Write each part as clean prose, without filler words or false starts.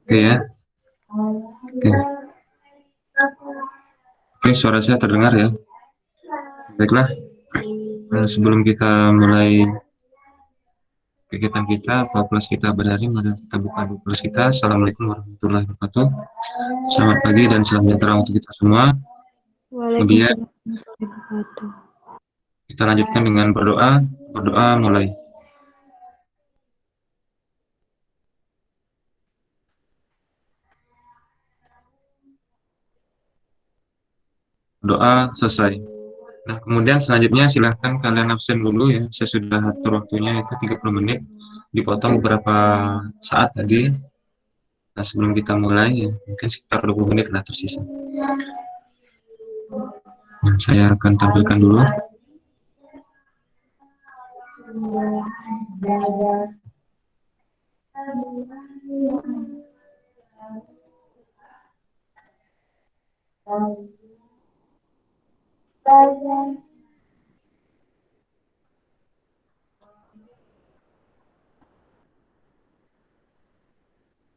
Oke ya. Oke. Oke, suara saya terdengar ya. Baiklah, sebelum kita mulai kegiatan kita, kelas kita berhari, mari kita buka dulu kelas kita. Assalamualaikum warahmatullahi wabarakatuh. Selamat pagi dan salam sejahtera untuk kita semua. Kemudian Waalaikumsalam warahmatullahi wabarakatuh. kita lanjutkan dengan berdoa. Berdoa mulai. Doa selesai. Nah, kemudian selanjutnya silahkan kalian absen dulu ya. Saya sudah atur waktunya itu 30 menit. Dipotong beberapa saat tadi. Nah, sebelum kita mulai ya, mungkin sekitar 20 menit lah tersisa. Nah, saya akan tampilkan dulu.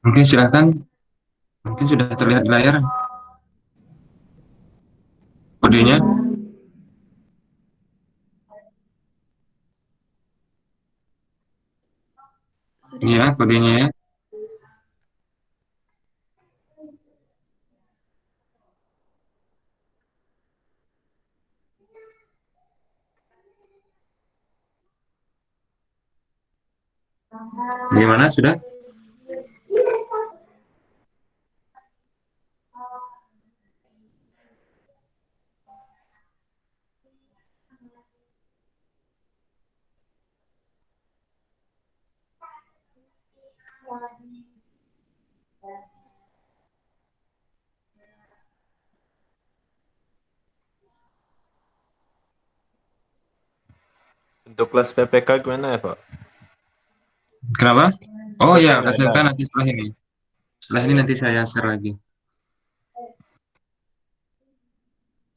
Mungkin silahkan. Mungkin sudah terlihat di layar kodenya. Iya, kodenya ya. Bagaimana sudah? Untuk kelas PPK gimana ya, Pak? Kenapa? Oh PPK ya, nggak ada. KSPK nanti setelah ini. Setelah Oh ini ya. nanti saya share lagi.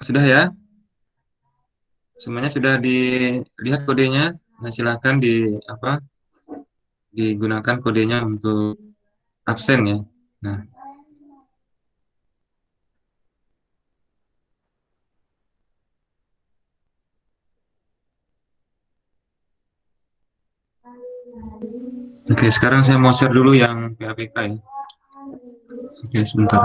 Sudah ya? Semuanya sudah dilihat kodenya. Nah, silakan digunakan kodenya untuk absen ya. Nah, oke, sekarang saya mau share dulu yang PAPK ya. Oke, sebentar.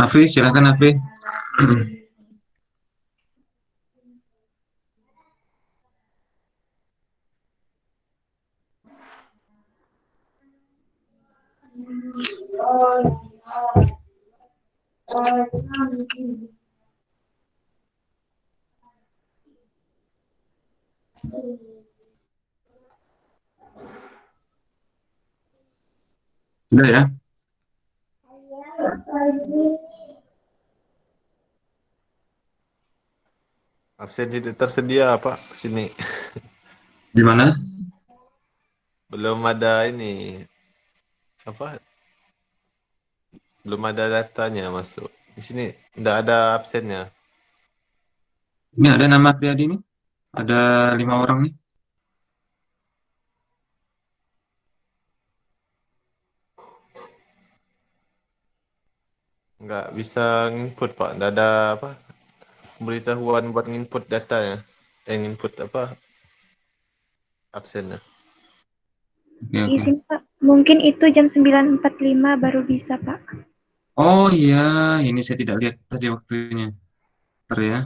Nafi, silakan Nafi. Sudah ya? Absen tidak tersedia, Pak, sini. Di mana? Belum ada ini apa? Belum ada datanya masuk. Di sini tidak ada absennya. Ini ada nama Priadi nih. Ada 5 orang nih. Nggak bisa nginput, Pak. Tidak ada apa? Pemberitahuan buat nginput datanya. Nginput apa? Absennya. Oke, oke. Izin Pak, mungkin itu jam 9.45 baru bisa Pak. Oh iya, ini saya tidak lihat tadi waktunya. Bentar ya.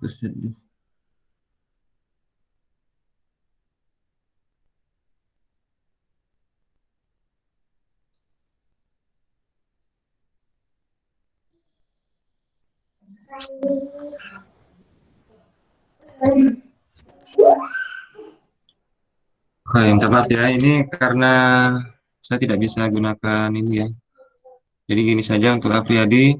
Terus, Oke, minta maaf ya, ini karena saya tidak bisa gunakan ini ya. Jadi gini saja untuk Apriyadi,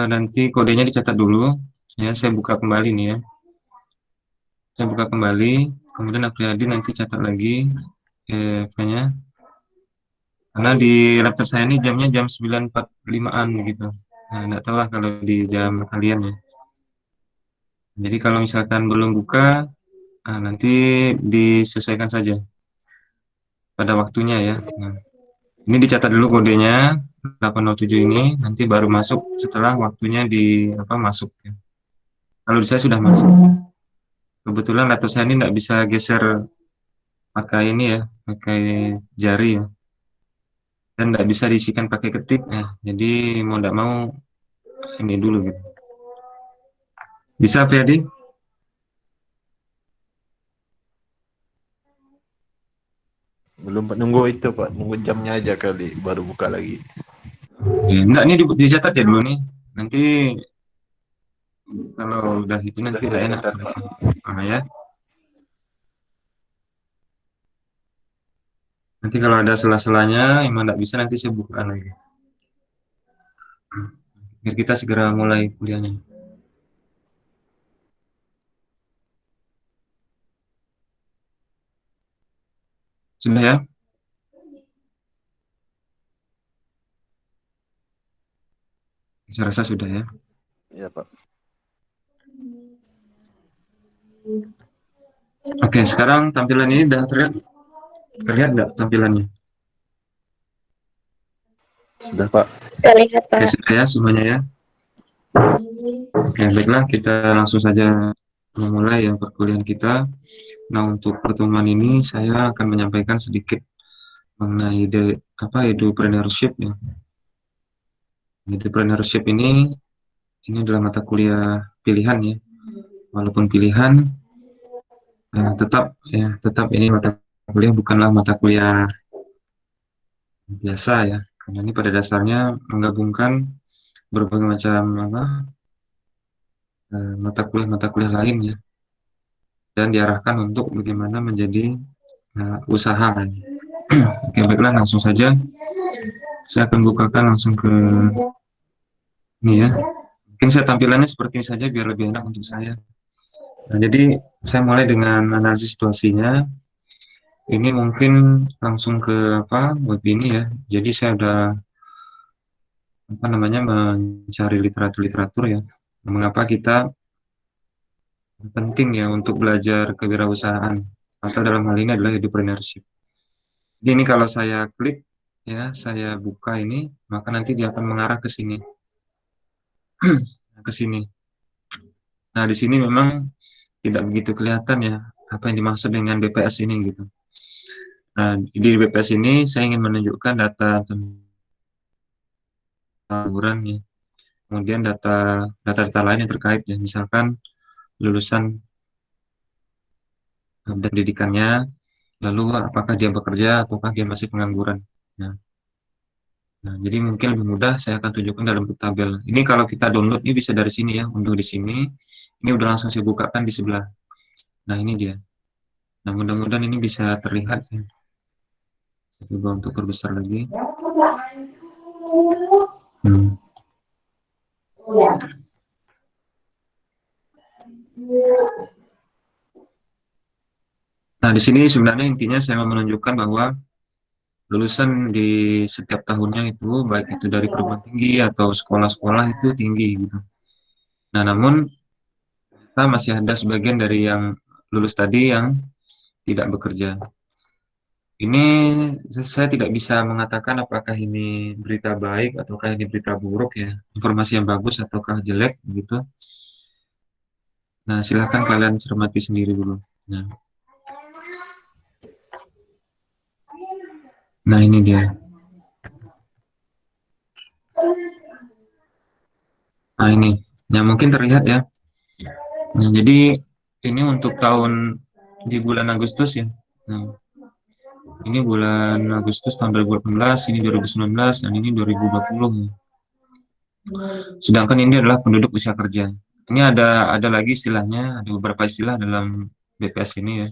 nanti kodenya dicatat dulu. Ya, saya buka kembali nih ya. Saya buka kembali, kemudian Apriyadi nanti catat lagi apa-nya. Karena di laptop saya ini jamnya jam 9.45-an gitu. Nah, nggak tahu lah kalau di jam kalian ya. Jadi kalau misalkan belum buka, nanti disesuaikan saja pada waktunya ya. Nah, ini dicatat dulu kodenya 807 ini, nanti baru masuk setelah waktunya di apa masuk ya. Kalau di saya sudah masuk. Kebetulan laptop saya ini nggak bisa geser pakai ini ya, pakai jari ya, dan nggak bisa diisikan pakai ketik. Nah, jadi mau nggak mau ini dulu gitu. Bisa, Priyadi? Belum Pak, nunggu itu Pak, nunggu jamnya aja kali baru buka lagi. Ya, enggak, ini dicatat ya dulu nih. Nanti kalau udah itu Sudah nanti nggak saya enak. catat Pak. Ya. Nanti kalau ada sela-selanya, emang nggak bisa nanti saya buka lagi. Biar kita segera mulai kuliahnya. Sudah ya? Saya rasa sudah ya. Iya Pak. Oke, sekarang tampilan ini udah terlihat, terlihat nggak tampilannya? Sudah Pak. Sudah lihat, Oke, Pak. sudah ya semuanya ya. Oke, baiklah kita langsung saja memulai ya perkuliahan kita. Nah, untuk pertemuan ini saya akan menyampaikan sedikit mengenai entrepreneurship ya. Entrepreneurship ini adalah mata kuliah pilihan ya. Walaupun pilihan, tetap ini mata kuliah bukanlah mata kuliah biasa ya. Karena ini pada dasarnya menggabungkan berbagai macam mata kuliah lain ya, dan diarahkan untuk bagaimana menjadi usaha. Oke, baiklah langsung saja. Saya akan bukakan langsung ke ini ya. Mungkin saya tampilannya seperti ini saja biar lebih enak untuk saya. Nah, jadi saya mulai dengan analisis situasinya. Ini mungkin langsung ke web ini ya. Jadi saya udah mencari literatur ya. Mengapa kita penting ya untuk belajar kewirausahaan atau dalam hal ini adalah entrepreneurship. Jadi ini kalau saya klik ya, saya buka ini, maka nanti dia akan mengarah ke sini. Ke sini. Nah, di sini memang tidak begitu kelihatan ya apa yang dimaksud dengan BPS ini gitu. Nah, di BPS ini saya ingin menunjukkan data pengangguran ya. Kemudian data-data lain yang terkait ya, misalkan lulusan dan pendidikannya, lalu apakah dia bekerja ataukah dia masih pengangguran. Nah, jadi mungkin lebih mudah saya akan tunjukkan dalam bentuk tabel. Ini kalau kita download ini bisa dari sini ya, unduh di sini. Ini udah langsung saya bukakan di sebelah. Nah, ini dia. Nah, mudah-mudahan ini bisa terlihat ya. Saya coba untuk perbesar lagi. Hmm. Nah, di sini sebenarnya intinya saya mau menunjukkan bahwa lulusan di setiap tahunnya itu, baik itu dari perguruan tinggi atau sekolah-sekolah itu tinggi gitu. Nah, namun kita masih ada sebagian dari yang lulus tadi yang tidak bekerja. Ini saya tidak bisa mengatakan apakah ini berita baik ataukah ini berita buruk ya, informasi yang bagus ataukah jelek gitu. Nah, silahkan kalian cermati sendiri dulu. Nah, ini dia. Nah, ini. Ya, mungkin terlihat ya. Nah, jadi ini untuk tahun di bulan Agustus ya. Nah, ini bulan Agustus tahun 2018, ini 2019, dan ini 2020. Sedangkan ini adalah penduduk usia kerja. Ini ada lagi istilahnya, ada beberapa istilah dalam BPS ini ya.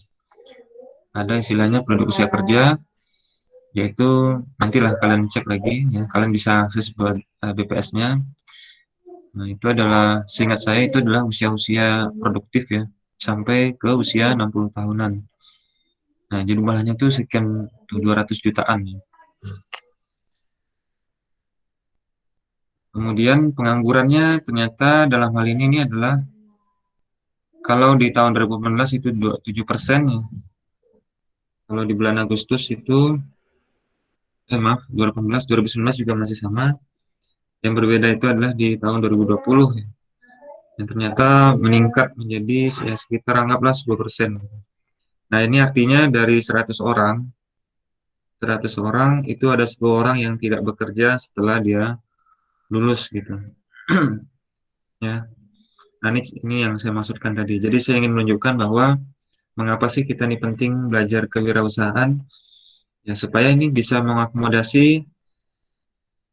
Ada istilahnya penduduk usia kerja, yaitu nantilah kalian cek lagi ya, kalian bisa akses BPS-nya. Nah, itu adalah, seingat saya itu adalah usia-usia produktif ya, sampai ke usia 60 tahunan. Nah, jadi jumlahnya itu sekian 200 jutaan ya. Kemudian penganggurannya ternyata dalam hal ini adalah kalau di tahun 2018 itu 7% ya. Kalau di bulan Agustus itu maaf 2018 2019 juga masih sama. Yang berbeda itu adalah di tahun 2020 ya. Yang ternyata meningkat menjadi ya, sekitar anggaplah 10%. Nah, ini artinya dari 100 orang itu ada 10 orang yang tidak bekerja setelah dia lulus gitu. Ya. Nah, ini yang saya maksudkan tadi. Jadi saya ingin menunjukkan bahwa mengapa sih kita ini penting belajar kewirausahaan ya, supaya ini bisa mengakomodasi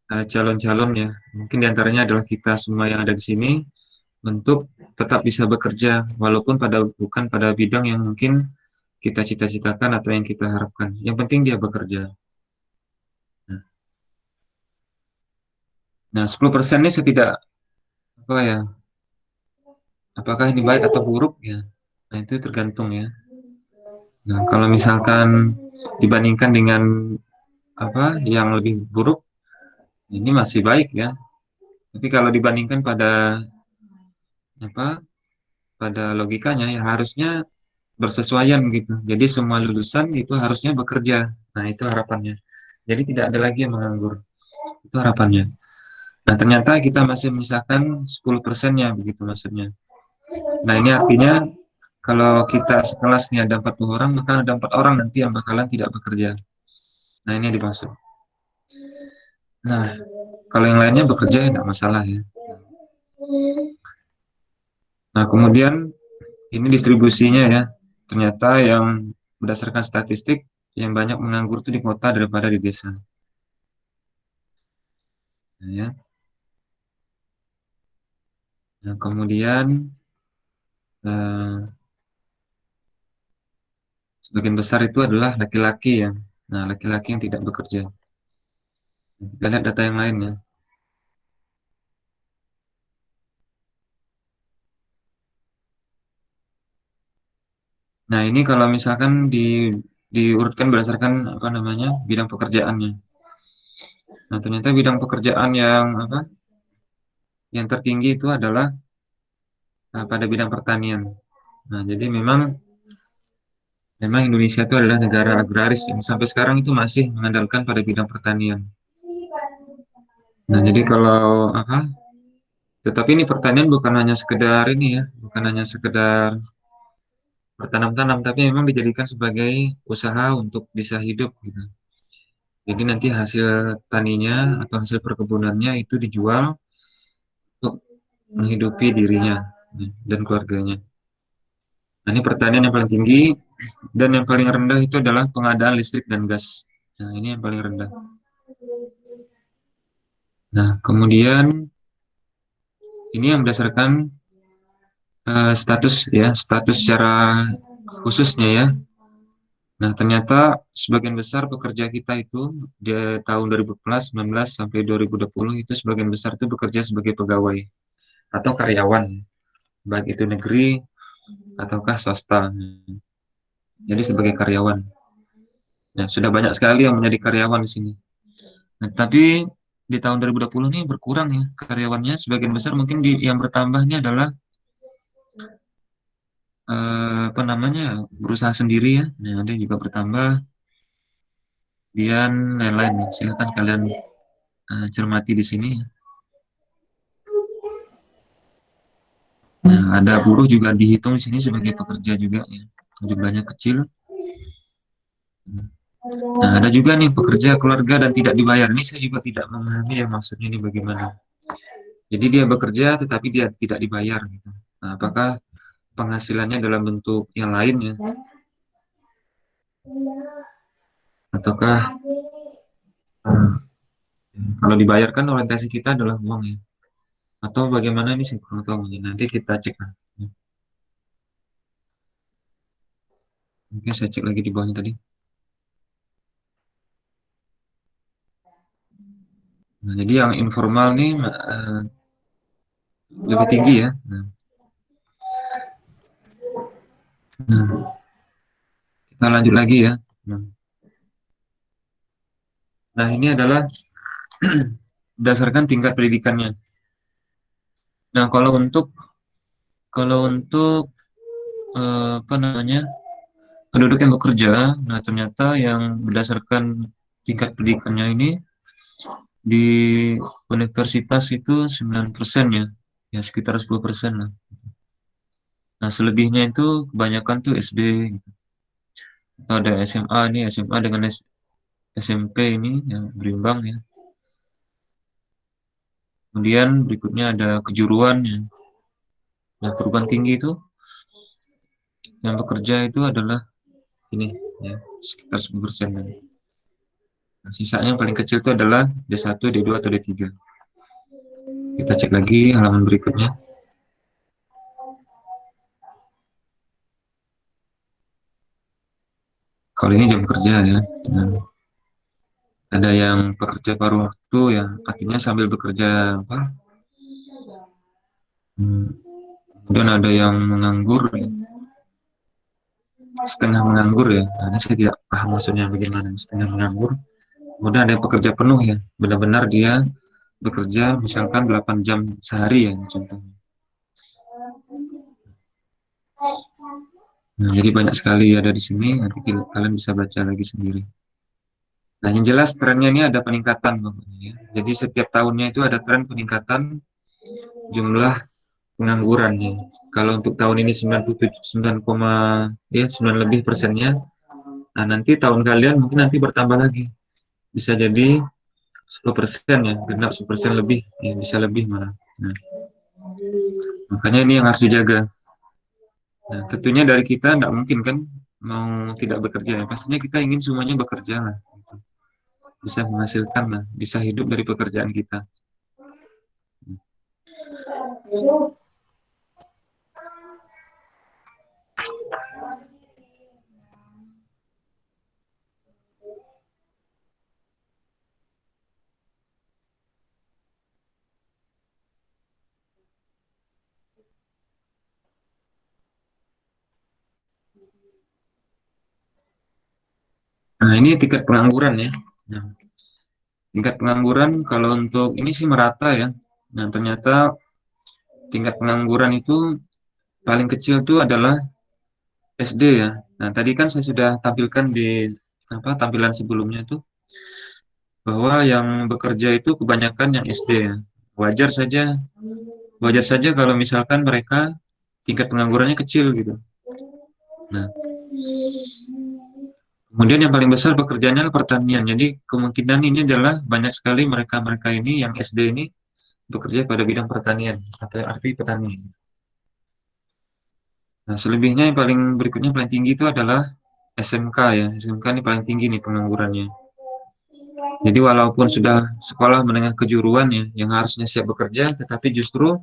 calon-calon ya. Mungkin diantaranya adalah kita semua yang ada di sini untuk tetap bisa bekerja walaupun bukan pada bidang yang mungkin kita cita-citakan atau yang kita harapkan. Yang penting dia bekerja. Nah, 10% ini saya tidak apa ya, apakah ini baik atau buruk ya. Nah, itu tergantung ya. Nah, kalau misalkan dibandingkan dengan apa yang lebih buruk, ini masih baik ya. Tapi kalau dibandingkan apa pada logikanya ya harusnya bersesuaian gitu. Jadi semua lulusan itu harusnya bekerja. Nah, itu harapannya. Jadi tidak ada lagi yang menganggur. Itu harapannya. Nah, ternyata kita masih menyisakan 10%-nya begitu maksudnya. Nah, ini artinya kalau kita sekelasnya ada 40 orang, maka ada 4 orang nanti yang bakalan tidak bekerja. Nah, ini yang dimaksud. Nah, kalau yang lainnya bekerja ya tidak masalah ya. Nah, kemudian ini distribusinya ya. Ternyata yang berdasarkan statistik yang banyak menganggur itu di kota daripada di desa. Nah, ya. Nah, kemudian eh, sebagian besar itu adalah laki-laki ya. Nah, laki-laki yang tidak bekerja. Kita lihat data yang lainnya. Nah, ini kalau misalkan diurutkan berdasarkan apa namanya bidang pekerjaannya. Nah, ternyata bidang pekerjaan yang apa yang tertinggi itu adalah pada bidang pertanian. Nah, jadi memang Indonesia itu adalah negara agraris yang sampai sekarang itu masih mengandalkan pada bidang pertanian. Nah, jadi kalau apa? Tetapi ini pertanian bukan hanya sekedar ini ya, bukan hanya sekedar bertanam-tanam, tapi memang dijadikan sebagai usaha untuk bisa hidup gitu. Jadi nanti hasil taninya atau hasil perkebunannya itu dijual untuk menghidupi dirinya dan keluarganya. Nah, ini pertanian yang paling tinggi dan yang paling rendah itu adalah pengadaan listrik dan gas. Nah, ini yang paling rendah. Nah, kemudian ini yang berdasarkan status ya, status secara khususnya ya. Nah, ternyata sebagian besar pekerja kita itu di tahun 2014, 19 sampai 2020 itu sebagian besar itu bekerja sebagai pegawai atau karyawan, baik itu negeri ataukah swasta. Jadi sebagai karyawan. Nah, sudah banyak sekali yang menjadi karyawan di sini. Nah, tapi di tahun 2020 ini berkurang ya karyawannya. Sebagian besar mungkin yang bertambah ini adalah apa namanya berusaha sendiri ya. Nah, ada yang juga bertambah. Dan lain-lain. Silakan kalian cermati di sini. Nah, ada buruh juga dihitung di sini sebagai pekerja juga ya. Jumlahnya kecil. Nah, ada juga nih pekerja keluarga dan tidak dibayar. Ini saya juga tidak memahami ya maksudnya ini bagaimana. Jadi dia bekerja tetapi dia tidak dibayar gitu. Nah, apakah penghasilannya dalam bentuk yang lain ya, ataukah eh, kalau dibayarkan orientasi kita adalah uang ya, atau bagaimana ini sih kurang tahu ya. Nanti kita cek lah. Oke, saya cek lagi di bawahnya tadi. Nah, jadi yang informal nih lebih tinggi ya. Nah, kita lanjut lagi ya. Nah, nah, ini adalah berdasarkan tingkat pendidikannya. Nah, kalau untuk apa namanya penduduk yang bekerja, nah ternyata yang berdasarkan tingkat pendidikannya ini di universitas itu 9% ya, ya sekitar 10% lah. Nah, selebihnya itu kebanyakan tuh SD, gitu. Atau ada SMA nih, SMA dengan SMP ini yang berimbang ya. Kemudian berikutnya ada kejuruan ya. Nah, perguruan tinggi itu yang bekerja itu adalah ini ya, sekitar 10%. Nah, sisanya yang paling kecil itu adalah D1, D2 atau D3. Kita cek lagi halaman berikutnya. Kalau ini jam kerja ya. Nah, ada yang pekerja paruh waktu ya, artinya sambil bekerja apa? Hmm, Kemudian ada yang menganggur, ya, setengah menganggur ya. Nah, ini saya tidak paham maksudnya bagaimana setengah menganggur. Kemudian ada yang pekerja penuh ya, benar-benar dia bekerja misalkan 8 jam sehari ya contohnya. Nah, jadi banyak sekali ada di sini, nanti kalian bisa baca lagi sendiri. Nah, yang jelas trennya ini ada peningkatan, pokoknya, ya. Jadi setiap tahunnya itu ada tren peningkatan jumlah penganggurannya. Kalau untuk tahun ini 97, 9, ya 9 lebih persennya. Nah, nanti tahun kalian mungkin nanti bertambah lagi. Bisa jadi 10% ya, genap 10% lebih, ya, bisa lebih malah. Nah, makanya ini yang harus dijaga. Nah, tentunya dari kita tidak mungkin kan mau tidak bekerja. Pastinya kita ingin semuanya bekerja lah. Bisa menghasilkan lah, bisa hidup dari pekerjaan kita. Nah, ini tingkat pengangguran ya. Nah, tingkat pengangguran kalau untuk ini sih merata ya. Nah, ternyata tingkat pengangguran itu paling kecil itu adalah SD ya. Nah, tadi kan saya sudah tampilkan di apa tampilan sebelumnya itu bahwa yang bekerja itu kebanyakan yang SD ya. Wajar saja, wajar saja kalau misalkan mereka tingkat penganggurannya kecil gitu. Nah, kemudian yang paling besar pekerjaannya adalah pertanian. Jadi kemungkinan ini adalah banyak sekali mereka-mereka ini yang SD ini bekerja pada bidang pertanian atau arti petani. Nah, selebihnya yang paling berikutnya paling tinggi itu adalah SMK ya. SMK ini paling tinggi nih penganggurannya. Jadi walaupun sudah sekolah menengah kejuruan ya, yang harusnya siap bekerja, tetapi justru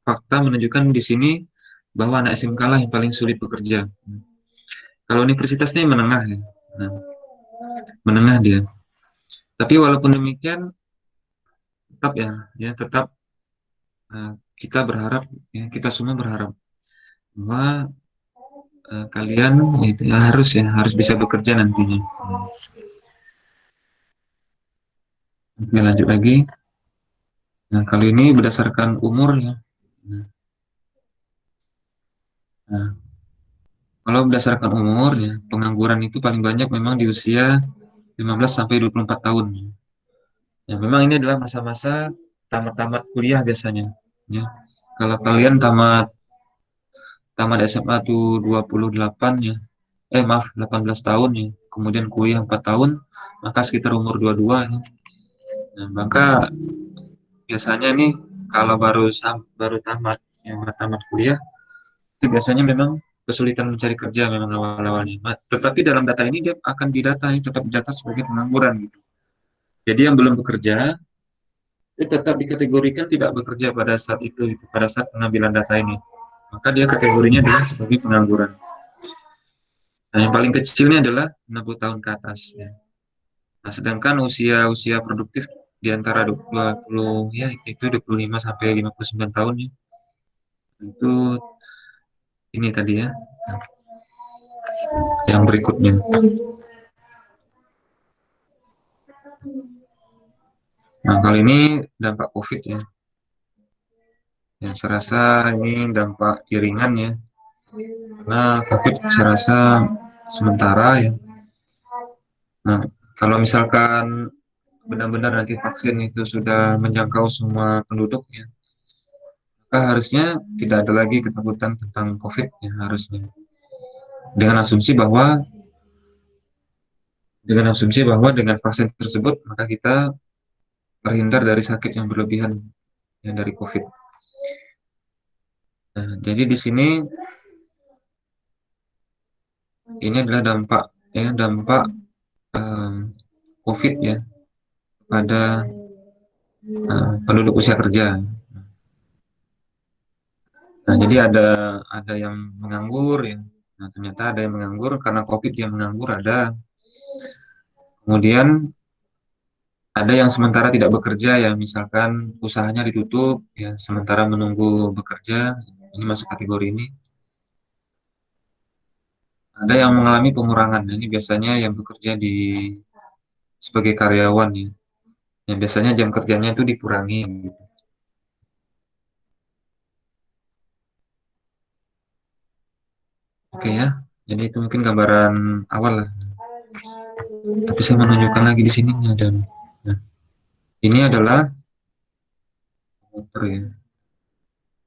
fakta menunjukkan di sini bahwa anak SMK lah yang paling sulit bekerja. Kalau universitasnya yang menengah ya, nah, menengah dia. Tapi walaupun demikian, tetap ya, tetap kita berharap, ya kita semua berharap bahwa kalian itu ya harus bisa bekerja nantinya. Oke, lanjut lagi. Nah, kali ini berdasarkan umur ya. Nah, kalau berdasarkan umur ya, pengangguran itu paling banyak memang di usia 15 sampai 24 tahun. Ya, memang ini adalah masa-masa tamat-tamat kuliah biasanya. Ya. Kalau kalian tamat tamat SMA tuh 28 ya. Maaf, 18 tahun ya. Kemudian kuliah 4 tahun, maka sekitar umur 22 ya. Nah, maka biasanya nih kalau baru tamat, yang baru tamat kuliah, Itu biasanya memang kesulitan mencari kerja memang awal-awalnya. Tetapi dalam data ini dia akan didata, tetap didata sebagai pengangguran gitu. Jadi yang belum bekerja itu tetap dikategorikan tidak bekerja pada saat itu, gitu, pada saat pengambilan data ini. Maka dia kategorinya adalah sebagai pengangguran. Nah, yang paling kecilnya adalah 60 tahun ke atas. Ya. Nah, sedangkan usia produktif di antara 20 ya itu 25 sampai 59 tahun ya. Itu ini tadi ya, yang berikutnya. Nah, kali ini dampak COVID ya. Yang saya rasa ini dampak iringan ya. Karena COVID saya rasa sementara ya. Nah, kalau misalkan benar-benar nanti vaksin itu sudah menjangkau semua penduduk ya, maka harusnya tidak ada lagi ketakutan tentang COVID ya harusnya. Dengan asumsi bahwa dengan vaksin tersebut maka kita terhindar dari sakit yang berlebihan ya, dari COVID. Nah, jadi di sini ini adalah dampak COVID ya pada penduduk usia kerja. Nah, jadi ada yang menganggur ya. Nah, ternyata ada yang menganggur karena COVID dia menganggur ada. Kemudian ada yang sementara tidak bekerja ya, misalkan usahanya ditutup ya, sementara menunggu bekerja. Ini masuk kategori ini. Ada yang mengalami pengurangan. Nah, ini biasanya yang bekerja sebagai karyawan ya. Yang biasanya jam kerjanya itu dikurangi. Gitu. Oke ya. Jadi itu mungkin gambaran awal lah. Tapi saya menunjukkan lagi di sini ada. Nah, ini adalah motor ya.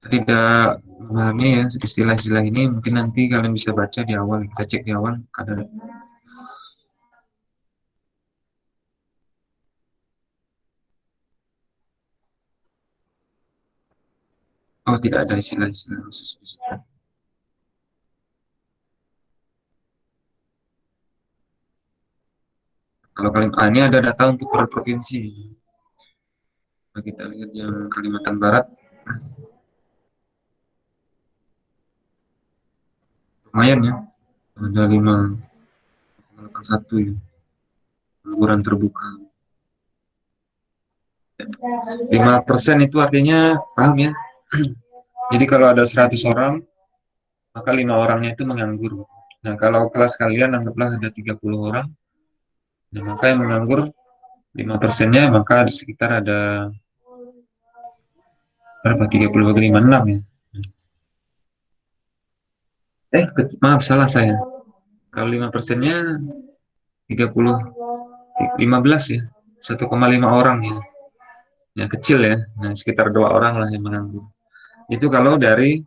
Saya tidak memahami ya istilah-istilah ini. Mungkin nanti kalian bisa baca di awal. Kita cek di awal. Ada. Oh, tidak ada istilah-istilah khusus di situ. Kalau kalian, ini ada data untuk per provinsi. Nah, kita lihat yang Kalimantan Barat, lumayan ya. Ada 5,81 ya. Pengangguran terbuka. 5% itu artinya, paham ya? Jadi kalau ada 100 orang, maka 5 orangnya itu menganggur. Nah, kalau kelas kalian anggaplah ada 30 orang, nah, maka yang menganggur 5%-nya, maka di sekitar ada berapa? 30 bagi 5, 6 ya. Maaf, salah saya. Kalau 5%-nya 30, 15 ya. 1,5 orang ya. Ya kecil ya. Nah, sekitar 2 orang lah yang menganggur. Itu kalau dari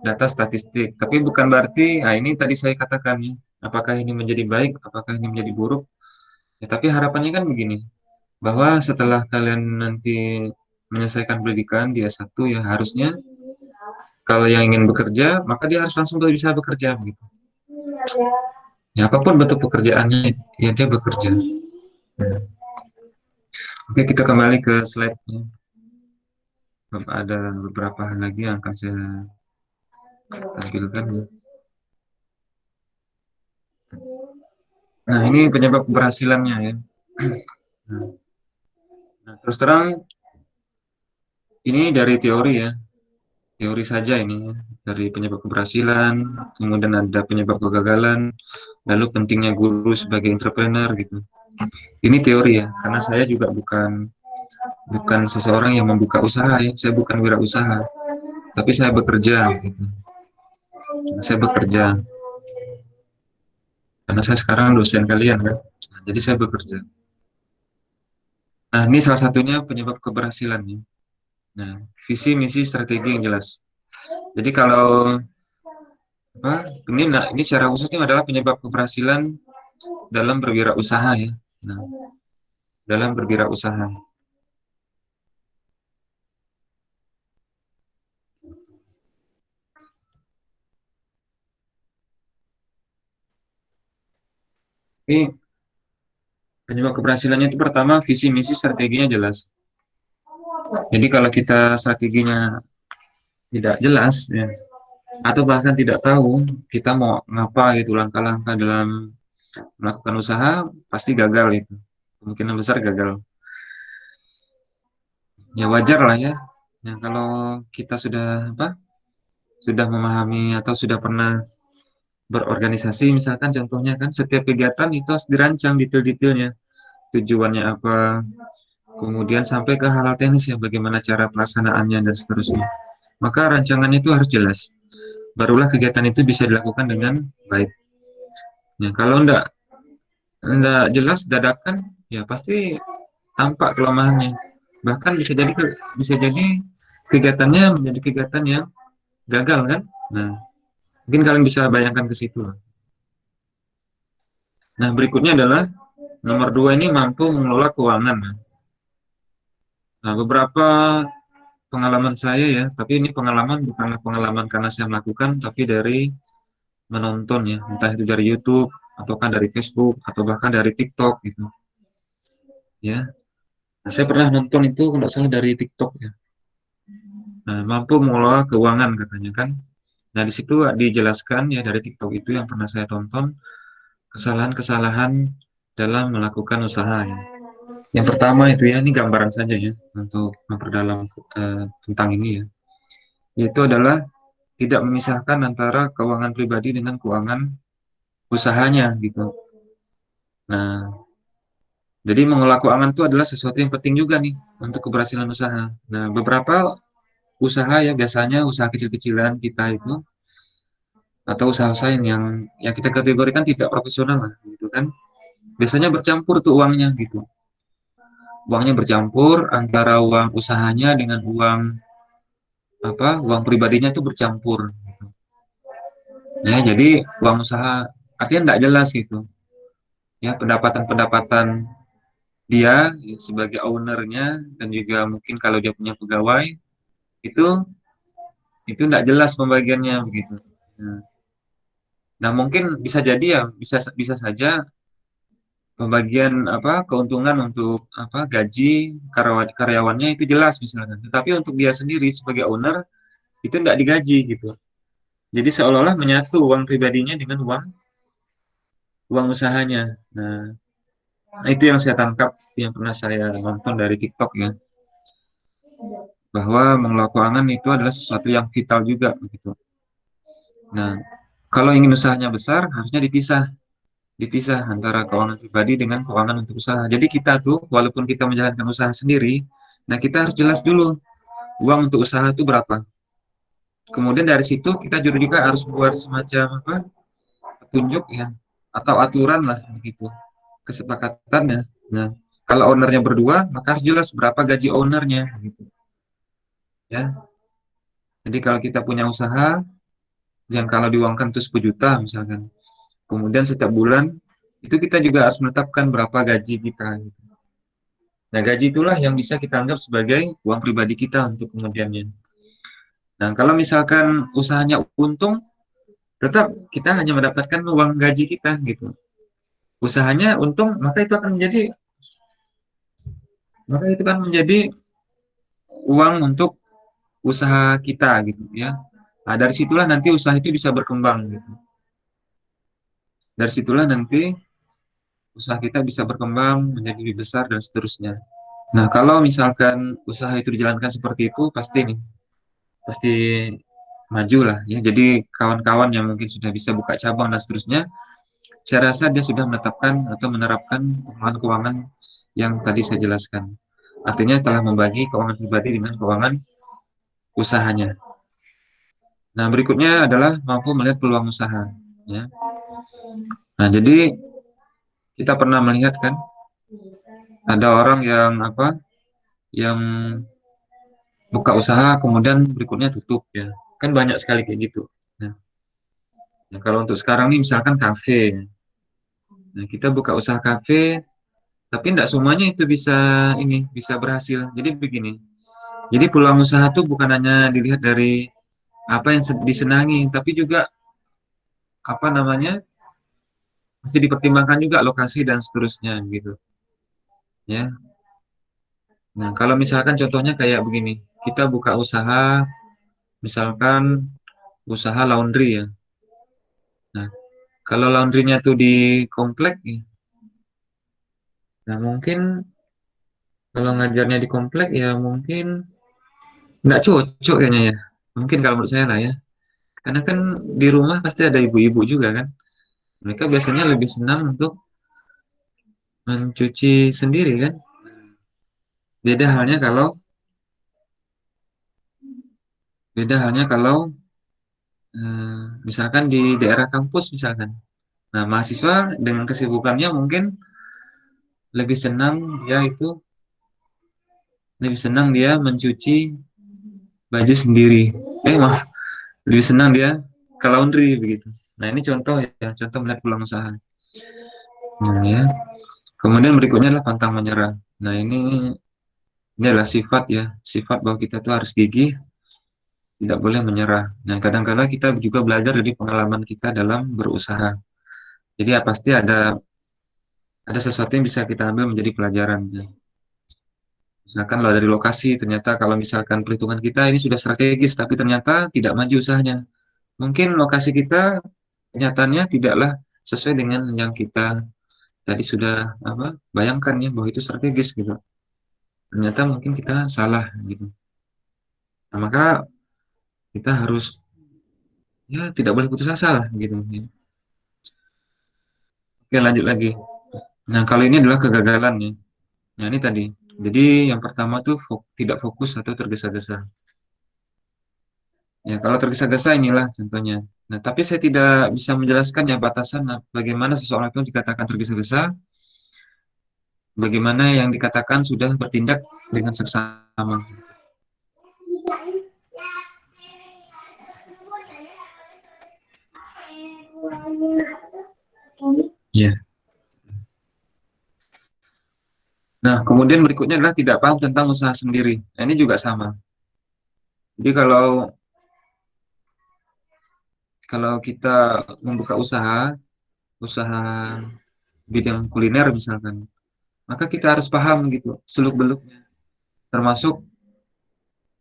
data statistik. Tapi bukan berarti, nah ini tadi saya katakan ya, apakah ini menjadi baik, apakah ini menjadi buruk. Ya, tapi harapannya kan begini, bahwa setelah kalian nanti menyelesaikan pendidikan di S1 ya harusnya kalau yang ingin bekerja, maka dia harus langsung bisa bekerja begitu. Ya apapun bentuk pekerjaannya, ya dia bekerja. Nah, oke, kita kembali ke slide-nya. Ada beberapa hal lagi yang akan saya tampilkan. Ya. Nah, ini penyebab keberhasilannya ya. Nah, terus terang ini dari teori ya. Teori saja ini ya. Dari penyebab keberhasilan, kemudian ada penyebab kegagalan, lalu pentingnya guru sebagai entrepreneur gitu. Ini teori ya, karena saya juga bukan seseorang yang membuka usaha ya. Saya bukan wirausaha, tapi saya bekerja gitu. Saya bekerja karena saya sekarang dosen kalian kan. Nah, jadi saya bekerja. Nah, ini salah satunya penyebab keberhasilan ya. Nah, visi, misi, strategi yang jelas. Jadi kalau apa? Ini secara khususnya adalah penyebab keberhasilan dalam berwirausaha ya. Nah, dalam berwirausaha. Tapi penyebab keberhasilannya itu pertama visi misi strateginya jelas. Jadi kalau kita strateginya tidak jelas ya, atau bahkan tidak tahu kita mau ngapa gitu langkah-langkah dalam melakukan usaha, pasti gagal itu. Kemungkinan besar gagal. Ya wajar lah ya. Ya kalau kita sudah apa? Sudah memahami atau sudah pernah berorganisasi misalkan contohnya kan setiap kegiatan itu harus dirancang detail-detailnya. Tujuannya apa? Kemudian sampai ke hal-hal teknis ya bagaimana cara pelaksanaannya dan seterusnya. Maka rancangannya itu harus jelas. Barulah kegiatan itu bisa dilakukan dengan baik. Ya, kalau enggak jelas dadakan, ya pasti tampak kelemahannya. Bahkan bisa jadi kegiatannya menjadi kegiatan yang gagal kan? Nah, mungkin kalian bisa bayangkan ke situ. Nah, berikutnya adalah nomor dua ini mampu mengelola keuangan. Nah, beberapa pengalaman saya ya, tapi ini pengalaman bukanlah pengalaman karena saya melakukan, tapi dari menonton ya, entah itu dari YouTube, ataukah dari Facebook, atau bahkan dari TikTok gitu. Ya, nah, saya pernah nonton itu kalau nggak salah dari TikTok ya. Nah, mampu mengelola keuangan katanya kan. Nah, di situ dijelaskan ya dari TikTok itu yang pernah saya tonton kesalahan-kesalahan dalam melakukan usaha ya. Yang pertama itu ya, ini gambaran saja ya untuk memperdalam tentang ini ya. Yaitu adalah tidak memisahkan antara keuangan pribadi dengan keuangan usahanya gitu. Nah, jadi mengelola keuangan itu adalah sesuatu yang penting juga nih untuk keberhasilan usaha. Nah, beberapa usaha ya biasanya usaha kecil-kecilan kita itu atau usaha-usaha yang kita kategorikan tidak profesional lah gitu kan. Biasanya bercampur tuh uangnya gitu. Uangnya bercampur antara uang usahanya dengan uang pribadinya itu bercampur gitu. Ya, jadi uang usaha artinya tidak jelas gitu. Ya, pendapatan-pendapatan dia ya, sebagai ownernya dan juga mungkin kalau dia punya pegawai itu itu tidak jelas pembagiannya begitu. Nah, nah, mungkin bisa jadi ya bisa bisa saja pembagian keuntungan untuk gaji karyawannya itu jelas misalkan. Tetapi untuk dia sendiri sebagai owner itu tidak digaji gitu. Jadi seolah-olah menyatu uang pribadinya dengan uang usahanya. Nah, itu yang saya tangkap yang pernah saya nonton dari TikTok ya, bahwa mengelola keuangan itu adalah sesuatu yang vital juga begitu. Nah, kalau ingin usahanya besar harusnya dipisah antara keuangan pribadi dengan keuangan untuk usaha. Jadi kita tuh walaupun kita menjalankan usaha sendiri, nah kita harus jelas dulu uang untuk usaha itu berapa. Kemudian dari situ kita juga harus buat semacam petunjuk ya atau aturan lah begitu kesepakatannya. Nah, kalau ownernya berdua maka harus jelas berapa gaji ownernya gitu ya. Jadi kalau kita punya usaha yang kalau diuangkan itu 10 juta misalkan, kemudian setiap bulan itu kita juga harus menetapkan berapa gaji kita gitu. Nah, gaji itulah yang bisa kita anggap sebagai uang pribadi kita untuk kemudiannya. Nah, kalau misalkan usahanya untung, tetap kita hanya mendapatkan uang gaji kita gitu. Usahanya untung, maka itu kan menjadi uang untuk usaha kita gitu ya. Nah, dari situlah nanti usaha itu bisa berkembang gitu. Dari situlah nanti usaha kita bisa berkembang menjadi lebih besar dan seterusnya. Nah, kalau misalkan usaha itu dijalankan seperti itu, pasti maju lah ya. Jadi kawan-kawan yang mungkin sudah bisa buka cabang dan seterusnya, saya rasa dia sudah menetapkan atau menerapkan pengelolaan keuangan yang tadi saya jelaskan. Artinya telah membagi keuangan pribadi dengan keuangan usahanya. Nah, berikutnya adalah mampu melihat peluang usaha. Ya. Nah, jadi kita pernah melihat kan, ada orang yang buka usaha kemudian berikutnya tutup ya. Kan banyak sekali kayak gitu. Nah, nah, kalau untuk sekarang nih misalkan kafe. Nah, kita buka usaha kafe, tapi tidak semuanya itu bisa berhasil. Jadi begini. Jadi peluang usaha tuh bukan hanya dilihat dari apa yang disenangi, tapi juga apa namanya mesti dipertimbangkan juga lokasi dan seterusnya gitu ya. Nah, kalau misalkan contohnya kayak begini, kita buka usaha, misalkan usaha laundry ya. Nah, kalau laundrynya tuh di komplek, ya, nah mungkin kalau ngajarnya di komplek ya mungkin nggak cocok kayaknya ya. Mungkin kalau menurut saya lah ya. Karena kan di rumah pasti ada ibu-ibu juga kan. Mereka biasanya lebih senang untuk mencuci sendiri kan. Beda halnya kalau beda halnya kalau misalkan di daerah kampus misalkan. Nah, mahasiswa dengan kesibukannya mungkin lebih senang dia itu lebih senang dia mencuci baju sendiri. Maaf, lebih senang dia ke laundry begitu. Nah, ini contoh ya, contoh melihat peluang usaha. Nah, ya. Kemudian berikutnya adalah pantang menyerah. Nah, ini adalah sifat ya, sifat bahwa kita tuh harus gigih, tidak boleh menyerah. Nah, kadang-kadang kita juga belajar dari pengalaman kita dalam berusaha. Jadi ya pasti ada sesuatu yang bisa kita ambil menjadi pelajaran. Ya. Misalkan kalau dari lokasi, ternyata kalau misalkan perhitungan kita ini sudah strategis, tapi ternyata tidak maju usahanya. Mungkin lokasi kita kenyataannya tidaklah sesuai dengan yang kita tadi sudah apa bayangkan ya bahwa itu strategis gitu. Ternyata mungkin kita salah gitu. Nah, maka kita harus ya tidak boleh putus asa lah gitu. Ya. Oke, lanjut lagi. Nah, kalau ini adalah kegagalan ya. Nah, ini tadi. Jadi yang pertama tuh tidak fokus atau tergesa-gesa. Ya, kalau tergesa-gesa inilah contohnya. Nah, tapi saya tidak bisa menjelaskan ya batasan bagaimana seseorang itu dikatakan tergesa-gesa, bagaimana yang dikatakan sudah bertindak dengan seksama. Ya. Nah, kemudian berikutnya adalah tidak paham tentang usaha sendiri. Nah, ini juga sama. Jadi kalau kita membuka usaha bidang kuliner misalkan, maka kita harus paham gitu seluk-beluknya, termasuk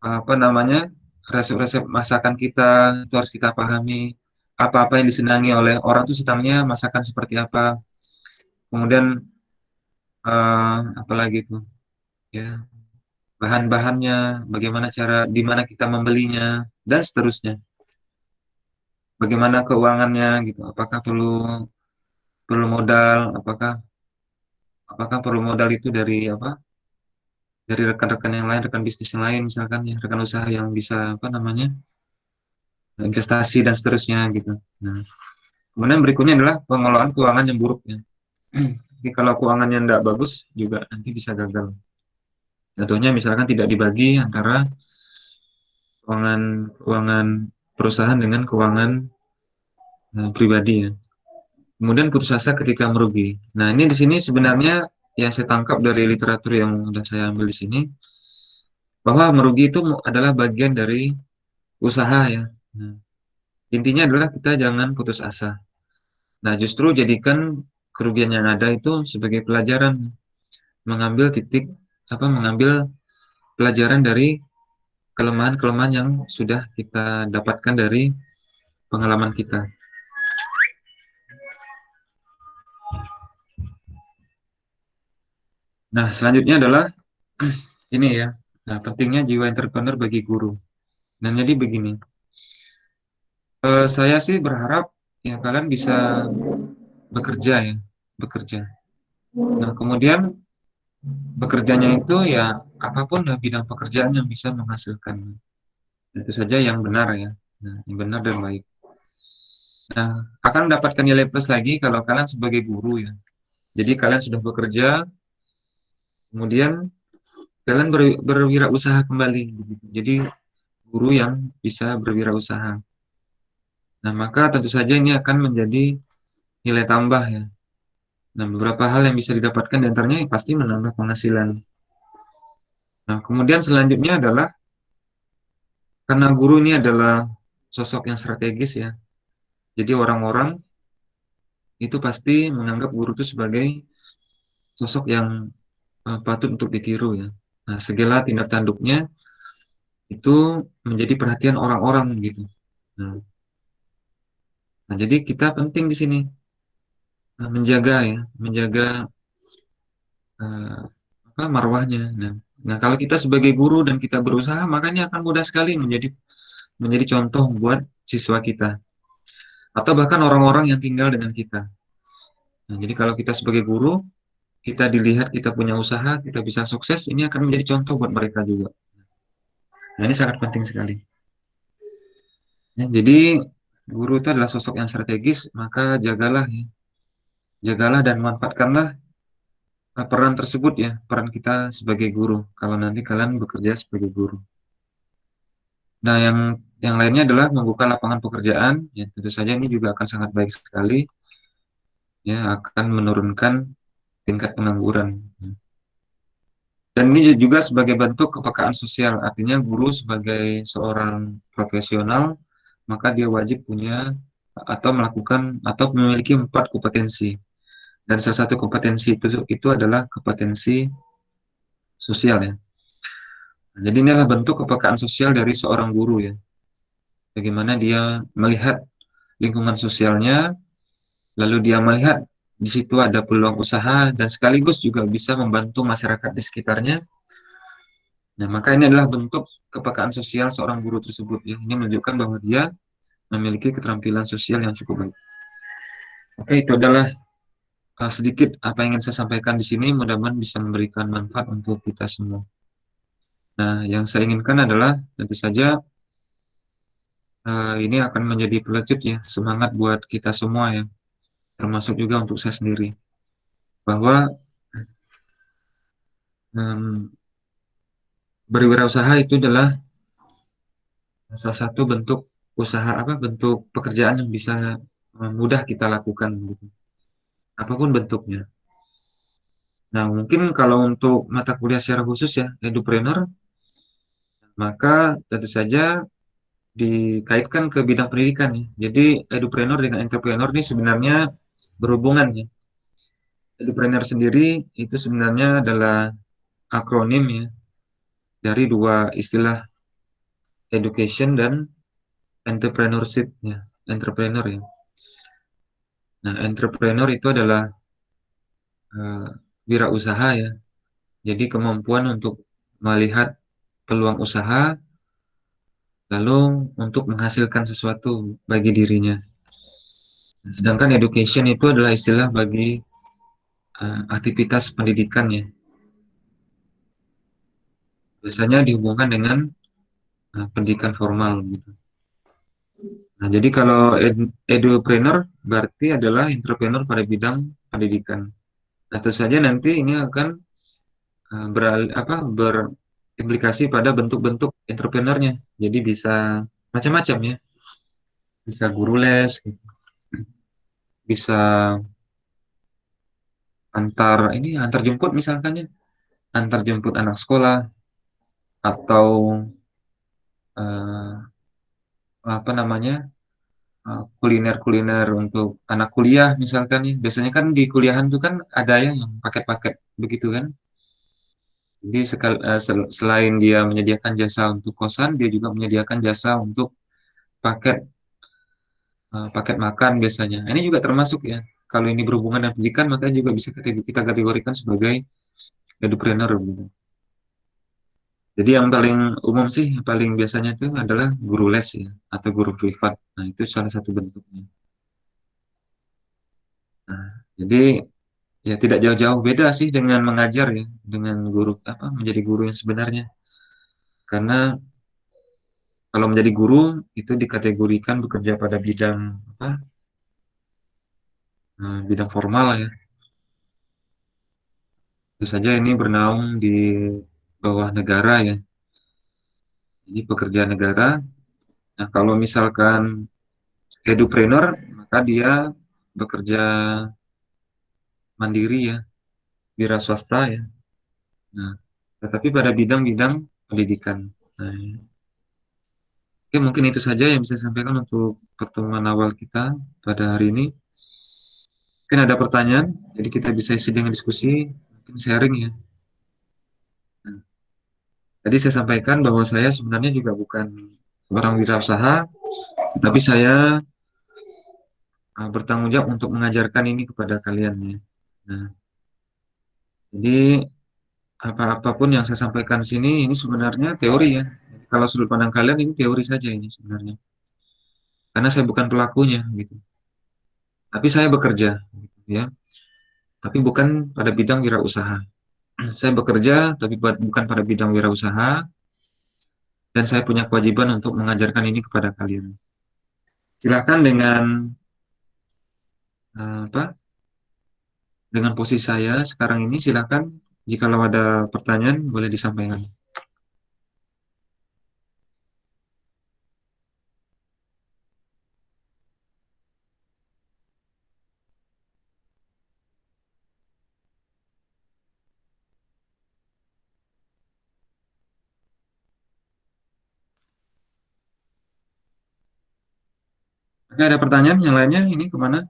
apa namanya resep-resep masakan kita itu harus kita pahami. Apa-apa yang disenangi oleh orang itu sebenarnya masakan seperti apa. Kemudian apalagi itu ya bahan-bahannya, bagaimana cara di mana kita membelinya dan seterusnya. Bagaimana keuangannya gitu. Apakah perlu perlu modal? Apakah perlu modal itu dari apa? Dari rekan-rekan yang lain, rekan bisnis yang lain misalkan ya, rekan usaha yang bisa apa namanya? Investasi dan seterusnya gitu. Nah, kemudian berikutnya adalah pengelolaan keuangan yang buruk ya. Jadi kalau keuangannya tidak bagus juga nanti bisa gagal. Contohnya misalkan tidak dibagi antara keuangan keuangan perusahaan dengan keuangan pribadi ya. Kemudian putus asa ketika merugi. Nah, ini di sini sebenarnya yang saya tangkap dari literatur yang sudah saya ambil di sini bahwa merugi itu adalah bagian dari usaha ya. Nah, intinya adalah kita jangan putus asa. Nah, justru jadikan kerugian yang ada itu sebagai pelajaran, mengambil pelajaran dari kelemahan-kelemahan yang sudah kita dapatkan dari pengalaman kita. Nah, selanjutnya adalah ini ya. Nah, pentingnya jiwa entrepreneur bagi guru. Dan jadi begini, saya sih berharap ya kalian bisa bekerja ya, bekerja. Nah, kemudian bekerjanya itu ya apapun lah bidang pekerjaan yang bisa menghasilkan. Itu saja yang benar ya. Nah, yang benar dan baik. Nah, akan mendapatkan nilai plus lagi kalau kalian sebagai guru ya. Jadi kalian sudah bekerja, kemudian kalian berwirausaha kembali. Begitu. Jadi guru yang bisa berwirausaha. Nah, maka tentu saja ini akan menjadi nilai tambah ya. Nah, beberapa hal yang bisa didapatkan di antaranya pasti menambah penghasilan. Nah, kemudian selanjutnya adalah karena guru ini adalah sosok yang strategis ya. Jadi orang-orang itu pasti menganggap guru itu sebagai sosok yang patut untuk ditiru ya. Nah, segala tindak tanduknya itu menjadi perhatian orang-orang gitu. Nah, nah, jadi kita penting di sini menjaga ya, menjaga eh, apa marwahnya. Nah, kalau kita sebagai guru dan kita berusaha, makanya akan mudah sekali menjadi contoh buat siswa kita atau bahkan orang-orang yang tinggal dengan kita. Nah, jadi kalau kita sebagai guru, kita dilihat kita punya usaha, kita bisa sukses, ini akan menjadi contoh buat mereka juga. Nah, ini sangat penting sekali. Ya, jadi guru itu adalah sosok yang strategis, maka jagalah ya, jagalah dan manfaatkanlah peran tersebut ya, peran kita sebagai guru. Kalau nanti kalian bekerja sebagai guru. Nah, yang lainnya adalah membuka lapangan pekerjaan. Ya, tentu saja ini juga akan sangat baik sekali. Ya, akan menurunkan tingkat pengangguran. Dan ini juga sebagai bentuk kepekaan sosial. Artinya guru sebagai seorang profesional, maka dia wajib punya atau melakukan atau memiliki 4 kompetensi. Dan salah satu kompetensi itu adalah kompetensi sosial ya. Nah, jadi inilah bentuk kepekaan sosial dari seorang guru ya. Bagaimana dia melihat lingkungan sosialnya, lalu dia melihat di situ ada peluang usaha dan sekaligus juga bisa membantu masyarakat di sekitarnya. Nah, maka ini adalah bentuk kepekaan sosial seorang guru tersebut ya. Ini menunjukkan bahwa dia memiliki keterampilan sosial yang cukup baik. Oke, itu adalah sedikit apa yang ingin saya sampaikan di sini. Mudah-mudahan bisa memberikan manfaat untuk kita semua. Nah, yang saya inginkan adalah tentu saja ini akan menjadi pelecut ya, semangat buat kita semua ya, termasuk juga untuk saya sendiri, bahwa em, berwirausaha itu adalah salah satu bentuk usaha apa bentuk pekerjaan yang bisa mudah kita lakukan gitu, apapun bentuknya. Nah, mungkin kalau untuk mata kuliah secara khusus ya, edupreneur, maka tentu saja dikaitkan ke bidang pendidikan ya. Jadi edupreneur dengan entrepreneur ini sebenarnya berhubungan ya. Edupreneur sendiri itu sebenarnya adalah akronim ya dari dua istilah education dan entrepreneurship ya. Entrepreneur ya. Nah, entrepreneur itu adalah uh, wirausaha ya. Jadi kemampuan untuk melihat peluang usaha lalu untuk menghasilkan sesuatu bagi dirinya. Sedangkan education itu adalah istilah bagi aktivitas pendidikan ya. Biasanya dihubungkan dengan pendidikan formal gitu. Nah, jadi kalau edupreneur berarti adalah entrepreneur pada bidang pendidikan. Nah, tentu saja nanti ini akan berimplikasi pada bentuk-bentuk entrepreneurnya. Jadi bisa macam-macam ya. Bisa guru les, bisa antar jemput misalkan ya, antar jemput anak sekolah atau eh, apa namanya kuliner-kuliner untuk anak kuliah misalkan ya. Biasanya kan di kuliahan tuh kan ada ya yang paket-paket begitu kan. Jadi selain dia menyediakan jasa untuk kosan, dia juga menyediakan jasa untuk paket paket makan biasanya. Ini juga termasuk ya. Kalau ini berhubungan dengan pendidikan, maka juga bisa kita kategorikan sebagai edupreneur gitu. Jadi yang paling umum sih, yang paling biasanya itu adalah guru les ya, atau guru privat. Nah, itu salah satu bentuknya. Nah, jadi ya tidak jauh-jauh beda sih dengan mengajar ya, dengan guru apa menjadi guru yang sebenarnya. Karena kalau menjadi guru itu dikategorikan bekerja pada bidang apa? Bidang formal ya. Tentu saja ini bernaung di bawah negara ya. Jadi pekerja negara. Nah, kalau misalkan edupreneur, maka dia bekerja mandiri ya, wira swasta ya. Nah, tetapi pada bidang-bidang pendidikan. Nah, oke, mungkin itu saja yang bisa saya sampaikan untuk pertemuan awal kita pada hari ini. Mungkin ada pertanyaan, jadi kita bisa isi dengan diskusi, mungkin sharing ya. Nah, tadi saya sampaikan bahwa saya sebenarnya juga bukan seorang wirausaha, tapi saya bertanggung jawab untuk mengajarkan ini kepada kalian ya. Nah, jadi apapun yang saya sampaikan di sini ini sebenarnya teori ya. Kalau sudut pandang kalian ini teori saja ini sebenarnya. Karena saya bukan pelakunya gitu. Tapi saya bekerja gitu ya. Tapi bukan pada bidang wirausaha. Saya bekerja tapi bukan pada bidang wirausaha dan saya punya kewajiban untuk mengajarkan ini kepada kalian. Silakan dengan apa? Dengan posisi saya sekarang ini silakan jikalau ada pertanyaan boleh disampaikan. Oke, ada pertanyaan yang lainnya ini kemana?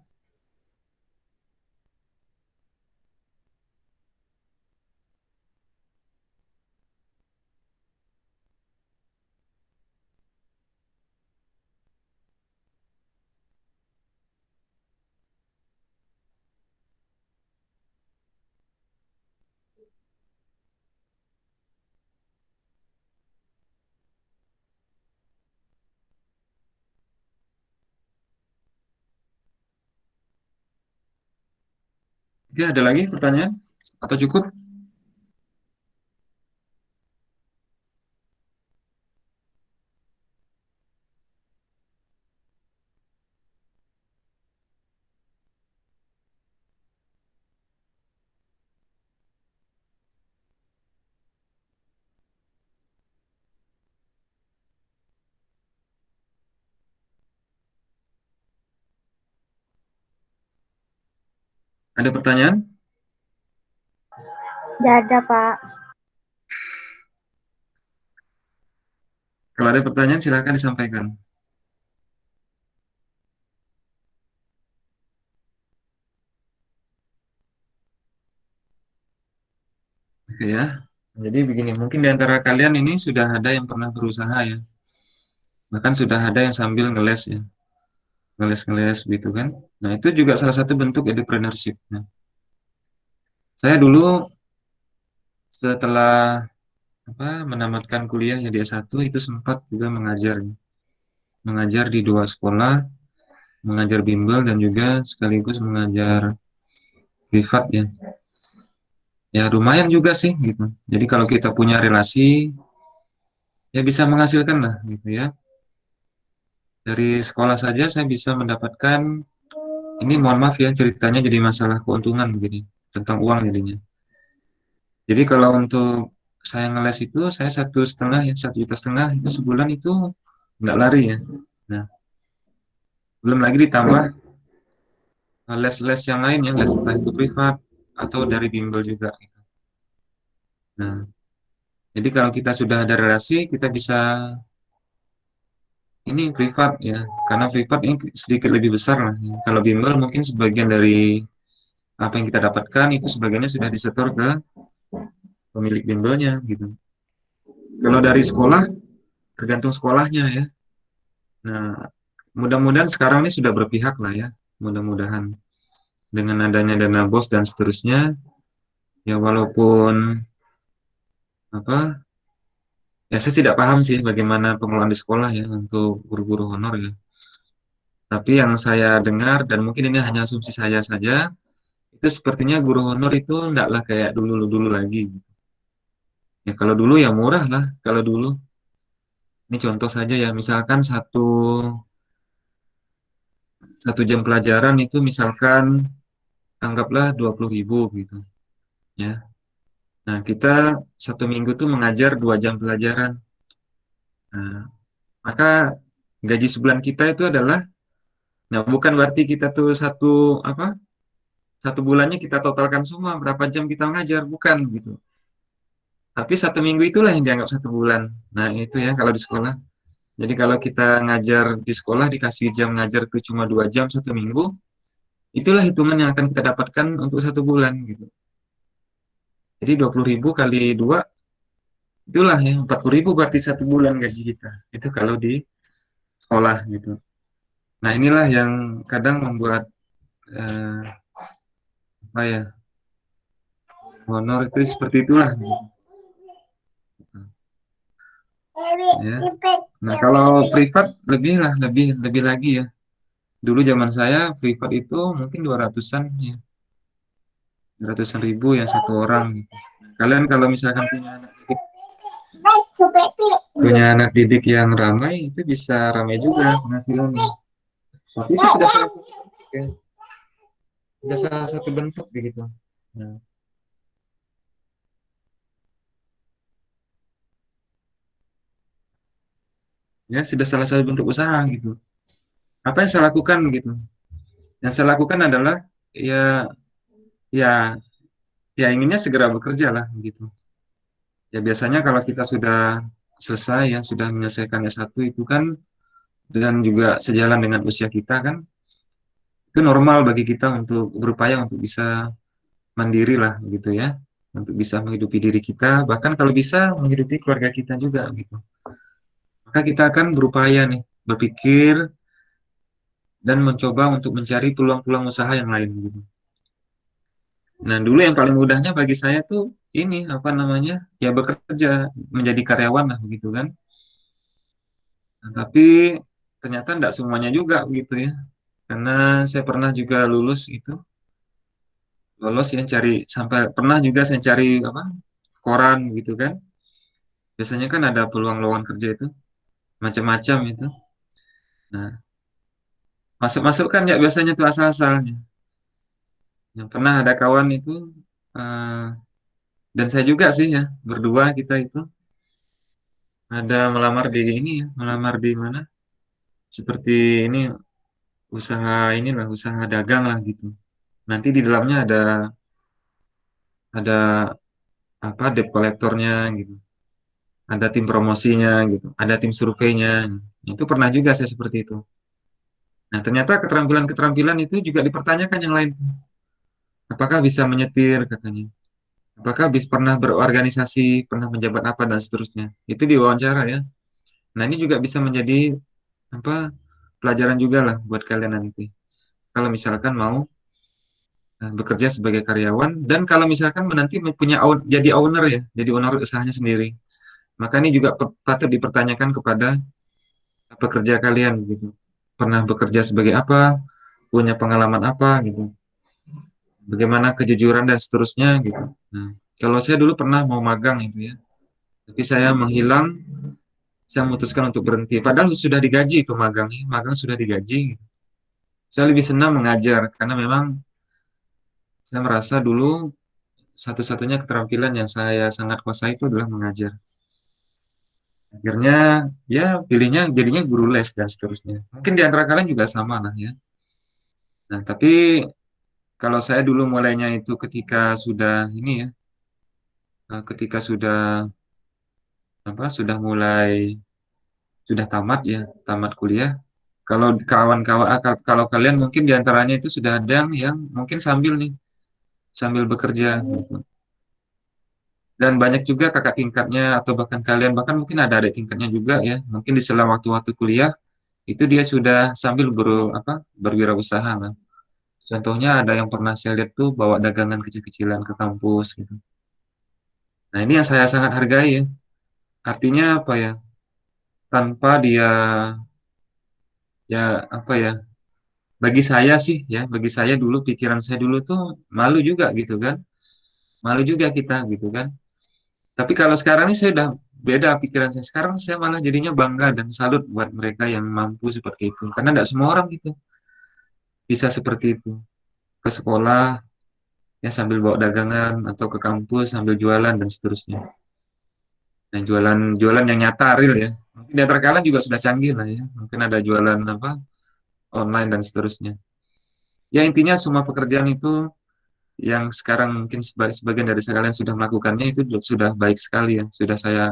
Oke, ada lagi pertanyaan? Atau cukup? Ada pertanyaan? Tidak ada, Pak. Kalau ada pertanyaan silakan disampaikan. Oke ya. Jadi begini, mungkin di antara kalian ini sudah ada yang pernah berusaha ya. Bahkan sudah ada yang sambil ngeles ya. Ngeles-ngeles gitu kan. Nah, itu juga salah satu bentuk entrepreneurship. Nah, saya dulu setelah menamatkan kuliah ya di S1 itu sempat juga mengajar. Mengajar di dua sekolah, mengajar bimbel dan juga sekaligus mengajar privat ya. Ya lumayan juga sih gitu. Jadi kalau kita punya relasi ya bisa menghasilkan lah gitu ya. Dari sekolah saja saya bisa mendapatkan ini mohon maaf ya ceritanya jadi masalah keuntungan begini tentang uang jadinya. Jadi kalau untuk saya ngeles itu saya 1,5 ya 1,5 juta itu sebulan itu nggak lari ya. Nah belum lagi ditambah les-les yang lain ya les entah itu privat atau dari bimbel juga. Gitu. Nah jadi kalau kita sudah ada relasi kita bisa ini privat ya karena privat ini sedikit lebih besar lah. Ya. Kalau bimbel mungkin sebagian dari apa yang kita dapatkan itu sebagiannya sudah disetor ke pemilik bimbelnya gitu. Kalau dari sekolah tergantung sekolahnya ya. Nah, mudah-mudahan sekarang ini sudah berpihak lah ya. Mudah-mudahan dengan adanya dana bos dan seterusnya, ya walaupun apa, ya saya tidak paham sih bagaimana pengelolaan di sekolah ya untuk guru-guru honor ya. Tapi yang saya dengar dan mungkin ini hanya asumsi saya saja, itu sepertinya guru honor itu enggaklah kayak dulu-dulu lagi. Ya kalau dulu ya murah lah, kalau dulu. Ini contoh saja ya, misalkan satu jam pelajaran itu misalkan anggaplah 20.000 gitu ya. Nah, kita 1 minggu tuh mengajar 2 jam pelajaran. Nah, maka gaji sebulan kita itu adalah, nah bukan berarti kita tuh satu bulannya kita totalkan semua berapa jam kita ngajar, bukan gitu. Tapi 1 minggu itulah yang dianggap 1 bulan. Nah, itu ya kalau di sekolah. Jadi kalau kita ngajar di sekolah dikasih jam ngajar itu cuma 2 jam 1 minggu, itulah hitungan yang akan kita dapatkan untuk 1 bulan gitu. Jadi 20.000 kali 2, itulah ya 40.000 berarti 1 bulan gaji kita. Itu kalau di sekolah gitu. Nah inilah yang kadang membuat eh, apa ya, honor itu seperti itulah gitu. Ya. Nah kalau privat lebih lah, lebih lebih lagi ya. Dulu zaman saya privat itu mungkin 200-an ya, 200-an ribu ya 1 orang gitu. Kalian kalau misalkan punya anak didik yang ramai, itu bisa ramai juga penghasilannya. Tapi itu sudah salah satu bentuk ya. Sudah salah satu bentuk begitu. Nah, ya sudah salah satu bentuk usaha gitu. Apa yang saya lakukan gitu? Yang saya lakukan adalah ya ya ya inginnya segera bekerja lah gitu. Ya biasanya kalau kita sudah selesai ya, sudah menyelesaikan S1 itu kan, dan juga sejalan dengan usia kita kan, itu normal bagi kita untuk berupaya untuk bisa mandiri lah gitu ya, untuk bisa menghidupi diri kita, bahkan kalau bisa menghidupi keluarga kita juga gitu. Maka kita akan berupaya nih berpikir dan mencoba untuk mencari peluang-peluang usaha yang lain gitu. Nah dulu yang paling mudahnya bagi saya tuh ini apa namanya, ya bekerja menjadi karyawan lah begitu kan. Nah, tapi ternyata tidak semuanya juga begitu ya, karena saya pernah juga lolos ya, cari sampai pernah juga saya cari apa, koran gitu kan. Biasanya kan ada peluang lowongan kerja itu macam-macam itu. Nah, masuk-masuk kan ya biasanya tuh asal-asalnya. Yang pernah ada kawan itu, eh, dan saya juga sih ya, berdua kita itu ada melamar di ini ya, melamar di mana? Seperti ini, usaha inilah, usaha dagang lah gitu. Nanti di dalamnya ada apa, debt kolektornya gitu. Ada tim promosinya gitu, ada tim surveinya. Itu pernah juga saya seperti itu. Nah, ternyata keterampilan-keterampilan itu juga dipertanyakan yang lain. Apakah bisa menyetir katanya? Apakah pernah berorganisasi, pernah menjabat apa dan seterusnya. Itu diwawancara ya. Nah, ini juga bisa menjadi apa, pelajaran juga lah buat kalian nanti. Kalau misalkan mau bekerja sebagai karyawan, dan kalau misalkan nanti punya jadi owner ya, jadi owner usahanya sendiri. Maka ini juga patut dipertanyakan kepada pekerja kalian gitu. Pernah bekerja sebagai apa, punya pengalaman apa gitu. Bagaimana kejujuran dan seterusnya gitu. Nah, kalau saya dulu pernah mau magang itu ya, tapi saya menghilang, saya memutuskan untuk berhenti. Padahal sudah digaji itu magangnya, magang sudah digaji. Saya lebih senang mengajar karena memang saya merasa dulu satu-satunya keterampilan yang saya sangat kuasai itu adalah mengajar. Akhirnya ya pilihnya jadinya guru les dan seterusnya. Mungkin di antara kalian juga sama lah ya. Nah, tapi kalau saya dulu mulainya itu ketika sudah ini ya, ketika sudah apa, sudah mulai, sudah tamat ya, tamat kuliah. Kalau kawan-kawan, kalau kalian mungkin di antaranya itu sudah ada yang mungkin sambil nih, sambil bekerja gitu. Dan banyak juga kakak tingkatnya atau bahkan kalian, bahkan mungkin ada adik tingkatnya juga ya. Mungkin di sela waktu-waktu kuliah itu dia sudah sambil berwirausaha lah. Contohnya ada yang pernah saya lihat tuh bawa dagangan kecil-kecilan ke kampus gitu. Nah, ini yang saya sangat hargai ya. Artinya apa ya? Tanpa dia, ya apa ya? Bagi saya sih ya, bagi saya dulu, pikiran saya dulu tuh malu juga gitu kan. Malu juga kita gitu kan. Tapi kalau sekarang ini saya udah beda pikiran saya. Sekarang saya malah jadinya bangga dan salut buat mereka yang mampu seperti itu. Karena tidak semua orang gitu bisa seperti itu. Ke sekolah ya sambil bawa dagangan, atau ke kampus sambil jualan dan seterusnya. Nah, jualan yang nyata real ya. Mungkin di antara kalian juga sudah canggih lah ya. Mungkin ada jualan apa, online dan seterusnya. Ya intinya semua pekerjaan itu yang sekarang mungkin sebagian dari kalian sudah melakukannya itu sudah baik sekali ya. Sudah saya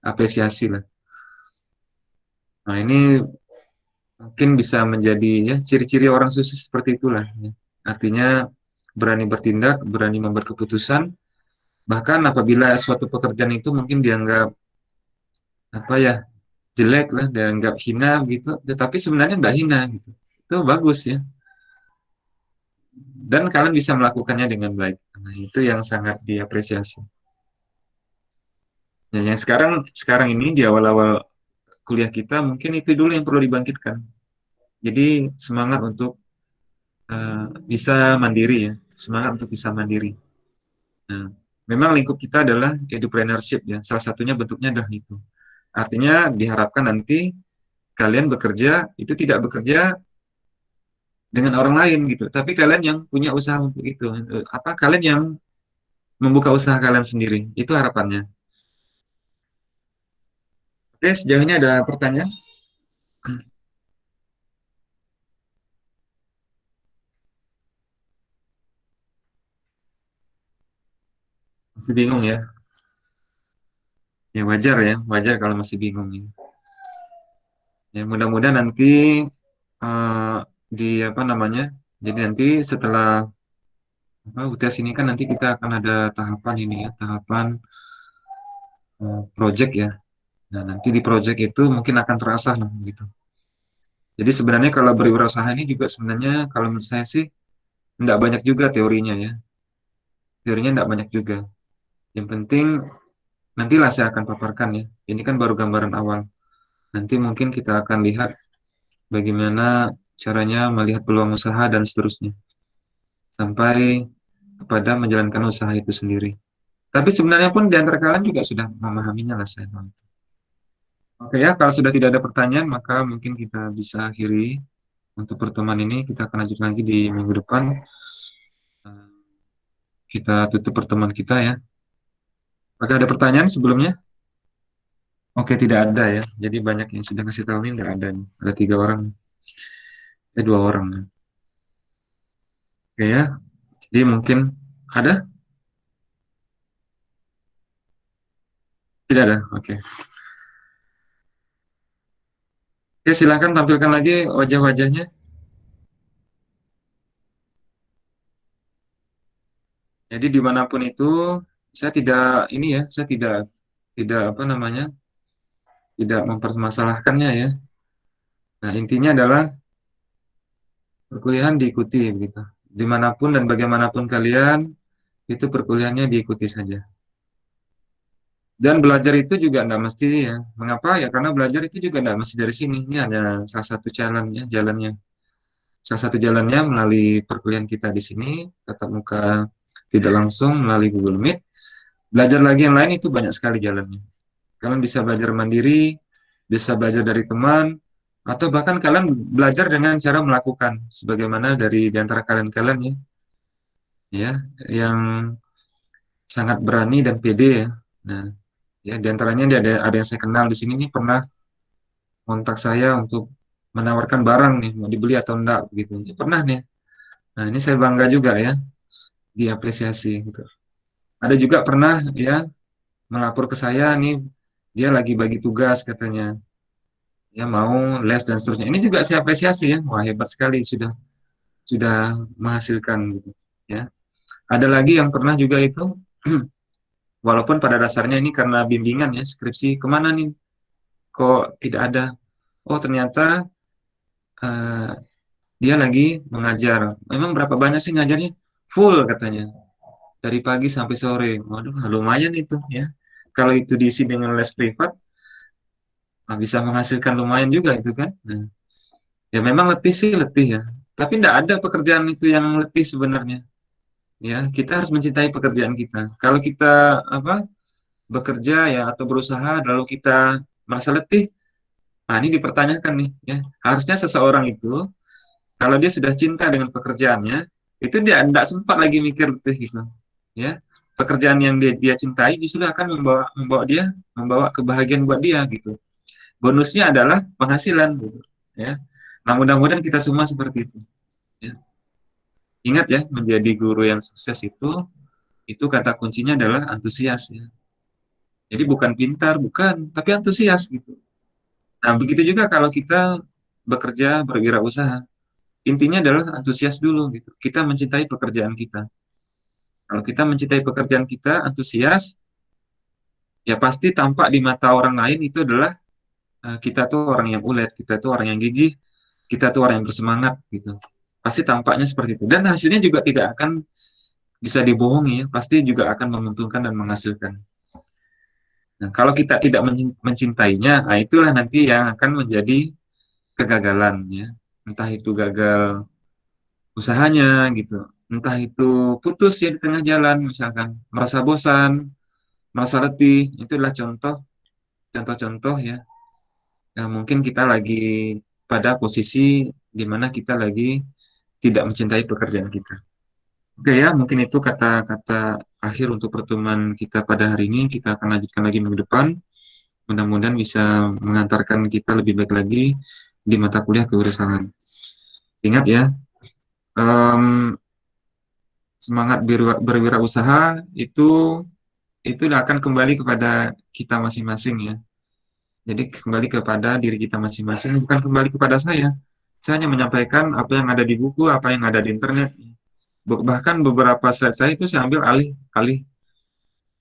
apresiasi lah. Nah, ini mungkin bisa menjadi ya ciri-ciri orang sukses seperti itulah ya. Artinya berani bertindak, berani membuat keputusan, bahkan apabila suatu pekerjaan itu mungkin dianggap apa ya, jelek lah, dianggap hina gitu, tetapi sebenarnya nggak hina gitu. Itu bagus ya. Dan kalian bisa melakukannya dengan baik. Nah, itu yang sangat diapresiasi. Ya, yang sekarang ini di awal-awal kuliah kita mungkin itu dulu yang perlu dibangkitkan. Jadi semangat untuk bisa mandiri ya, semangat untuk bisa mandiri. Nah, memang lingkup kita adalah entrepreneurship ya. Salah satunya bentuknya adalah itu. Artinya diharapkan nanti kalian bekerja itu tidak bekerja dengan orang lain gitu, tapi kalian yang punya usaha untuk itu. Apa kalian yang membuka usaha kalian sendiri. Itu harapannya. Oke, sejauh ini ada pertanyaan? Masih bingung ya? Ya wajar kalau masih bingung ya. Ya mudah-mudahan nanti eh, di apa namanya? Jadi nanti setelah apa UTS ini kan nanti kita akan ada tahapan ini ya, tahapan project ya. Nah, nanti di project itu mungkin akan terasa nah, gitu. Jadi sebenarnya kalau berwirausaha ini juga sebenarnya kalau menurut saya sih tidak banyak juga teorinya ya. Teorinya tidak banyak juga. Yang penting nantilah saya akan paparkan ya. Ini kan baru gambaran awal. Nanti mungkin kita akan lihat bagaimana caranya melihat peluang usaha dan seterusnya. Sampai kepada menjalankan usaha itu sendiri. Tapi sebenarnya pun di antara kalian juga sudah memahaminya lah saya tahu. Oke ya, kalau sudah tidak ada pertanyaan, maka mungkin kita bisa akhiri untuk pertemuan ini. Kita akan lanjut lagi di minggu depan. Eh, Kita tutup pertemuan kita ya. Apakah ada pertanyaan sebelumnya? Oke, tidak ada ya. Jadi banyak yang sudah ngasih tahu ini tidak ada nih. Ada 3 orang, 2 orang. Oke ya. Jadi mungkin ada? Tidak ada. Oke. Oke, silakan tampilkan lagi wajah-wajahnya. Jadi dimanapun itu, saya tidak ini ya, saya tidak tidak apa namanya, tidak mempermasalahkannya ya. Nah intinya adalah perkuliahan diikuti begitu. Dimanapun dan bagaimanapun kalian, itu perkuliahannya diikuti saja. Dan belajar itu juga tidak mesti ya. Mengapa ya? Karena belajar itu juga tidak mesti dari sini. Ini hanya salah satu jalannya, jalannya. Salah satu jalannya melalui perkuliahan kita di sini, tatap muka tidak langsung melalui Google Meet. Belajar lagi yang lain itu banyak sekali jalannya. Kalian bisa belajar mandiri, bisa belajar dari teman, atau bahkan kalian belajar dengan cara melakukan, sebagaimana dari di antara kalian-kalian ya, yang sangat berani dan pede ya. Nah, ya di antaranya ada yang saya kenal di sini nih pernah kontak saya untuk menawarkan barang nih, mau dibeli atau enggak begitu. Ini pernah nih. Nah, ini saya bangga juga ya, diapresiasi gitu. Ada juga pernah ya melapor ke saya nih, dia lagi bagi tugas katanya. Ya mau les dan seterusnya. Ini juga saya apresiasi ya. Wah, hebat sekali sudah menghasilkan gitu ya. Ada lagi yang pernah juga itu walaupun pada dasarnya ini karena bimbingan ya skripsi kemana nih kok tidak ada. Oh, ternyata eh, dia lagi mengajar. Memang berapa banyak sih ngajarnya? Full katanya. Dari pagi sampai sore. Waduh, lumayan itu ya. Kalau itu diisi dengan les privat, bisa menghasilkan lumayan juga itu kan. Nah, ya memang letih sih letih ya. Tapi tidak ada pekerjaan itu yang letih sebenarnya. Ya, kita harus mencintai pekerjaan kita. Kalau kita apa bekerja ya atau berusaha lalu kita merasa letih, nah ini dipertanyakan nih ya. Harusnya seseorang itu kalau dia sudah cinta dengan pekerjaannya, itu dia tidak sempat lagi mikir letih gitu. Ya, pekerjaan yang dia cintai justru akan membawa kebahagiaan buat dia gitu. Bonusnya adalah penghasilan gitu. Ya. Nah, mudah-mudahan kita semua seperti itu. Ya. Ingat ya, menjadi guru yang sukses itu kata kuncinya adalah antusias ya. Jadi bukan pintar, bukan, tapi antusias gitu. Nah, begitu juga kalau kita bekerja berwirausaha. intinya adalah antusias dulu gitu. Kita mencintai pekerjaan kita. Kalau kita mencintai pekerjaan kita, antusias, ya pasti tampak di mata orang lain itu adalah kita tuh orang yang ulet, kita tuh orang yang gigih, kita tuh orang yang bersemangat gitu. Pasti tampaknya seperti itu. Dan hasilnya juga tidak akan bisa dibohongi, ya. Pasti juga akan menguntungkan dan menghasilkan. Nah, kalau kita tidak mencintainya, nah itulah nanti yang akan menjadi kegagalan ya. Entah itu gagal usahanya gitu, entah itu putus ya di tengah jalan misalkan, merasa bosan, merasa letih, itu adalah contoh-contoh ya. Nah, mungkin kita lagi pada posisi di mana kita lagi tidak mencintai pekerjaan kita. Oke ya, mungkin itu kata-kata akhir untuk pertemuan kita pada hari ini. Kita akan lanjutkan lagi minggu depan. Mudah-mudahan bisa mengantarkan kita lebih baik lagi di mata kuliah kewirausahaan. Ingat ya, em, semangat berwirausaha itu akan kembali kepada kita masing-masing ya. Jadi kembali kepada diri kita masing-masing, bukan kembali kepada saya. Saya hanya menyampaikan apa yang ada di buku, apa yang ada di internet. Bahkan beberapa slide saya itu saya ambil alih alih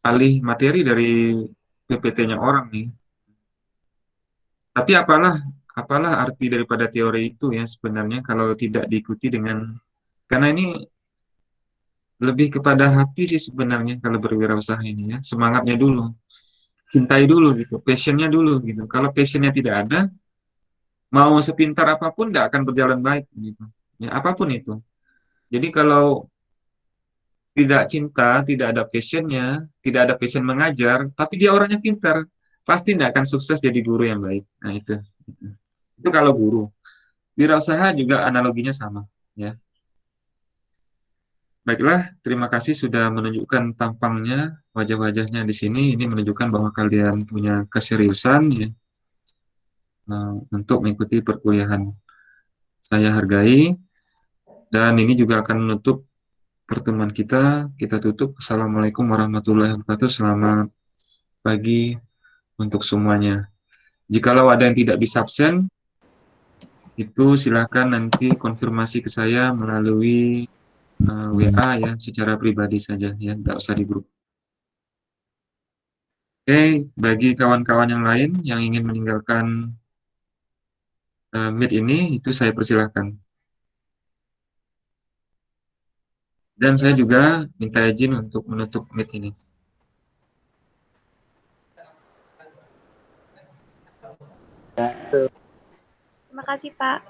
alih materi dari PPT-nya orang nih. Tapi apalah arti daripada teori itu ya sebenarnya kalau tidak diikuti dengan, karena ini lebih kepada hati sih sebenarnya kalau berwirausaha ini ya, semangatnya dulu, cintai dulu gitu, passionnya dulu gitu. Kalau passionnya tidak ada, mau sepintar apapun tidak akan berjalan baik gitu. Ya apapun itu. Jadi kalau tidak cinta, tidak ada passionnya, tidak ada passion mengajar, tapi dia orangnya pintar, pasti tidak akan sukses jadi guru yang baik. Nah itu, itu. Itu kalau guru. Wirausaha juga analoginya sama. Ya, baiklah. Terima kasih sudah menunjukkan tampangnya, wajah-wajahnya di sini. Ini menunjukkan bahwa kalian punya keseriusan ya, untuk mengikuti perkuliahan. Saya hargai, dan ini juga akan menutup pertemuan kita. Kita tutup. Assalamualaikum warahmatullahi wabarakatuh. Selamat pagi untuk semuanya. Jikalau ada yang tidak bisa absen, itu silakan nanti konfirmasi ke saya melalui WA ya, secara pribadi saja ya, tidak usah di grup. Oke, bagi kawan-kawan yang lain yang ingin meninggalkan Meet ini, itu saya persilahkan. Dan saya juga minta izin untuk menutup Meet ini. Terima kasih, Pak.